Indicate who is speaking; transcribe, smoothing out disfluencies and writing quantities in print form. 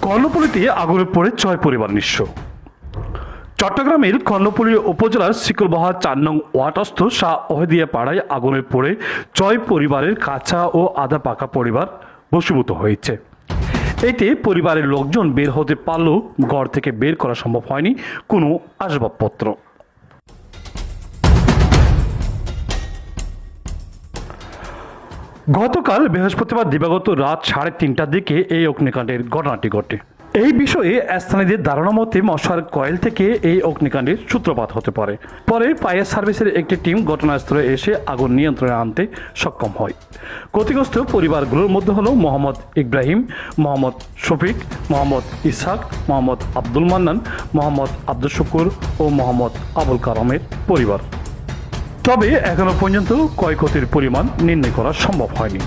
Speaker 1: কর্ণফুলীতে আগুনে পড়ে 6 পরিবার নিঃস্ব। চট্টগ্রামের কর্ণফুলী উপজেলার শিকলবহার 4 নং ওয়ার্ডস্থ শাহ ওহেদিয়া পাড়ায় আগুনে পড়ে 6 পরিবারের কাঁচা ও আধা পাকা পরিবার বশীভূত হয়েছে। এতে পরিবারের লোকজন বের হতে পারলেও ঘর থেকে বের করা সম্ভব হয়নি কোনো আসবাবপত্র। গতকাল বৃহস্পতিবার দিবাগত রাত 3:30টার দিকে এই অগ্নিকাণ্ডের ঘটনাটি ঘটে। এই বিষয়ে স্থানীয়দের ধারণা মতে মশার কয়েল থেকে এই অগ্নিকাণ্ডের সূত্রপাত হতে পারে। পরে ফায়ার সার্ভিসের একটি টিম ঘটনাস্থলে এসে আগুন নিয়ন্ত্রণে আনতে সক্ষম হয়। ক্ষতিগ্রস্ত পরিবারগুলোর মধ্যে হল মোহাম্মদ ইব্রাহিম, মোহাম্মদ শফিক, মোহাম্মদ ইসহাক, মোহাম্মদ আব্দুল মান্নান, মোহাম্মদ আব্দুল শুকুর ও মোহাম্মদ আবুল কালামের পরিবার। তবে এখনো পর্যন্ত ক্ষয়ক্ষতির পরিমাণ নির্ণয় করা সম্ভব হয়নি।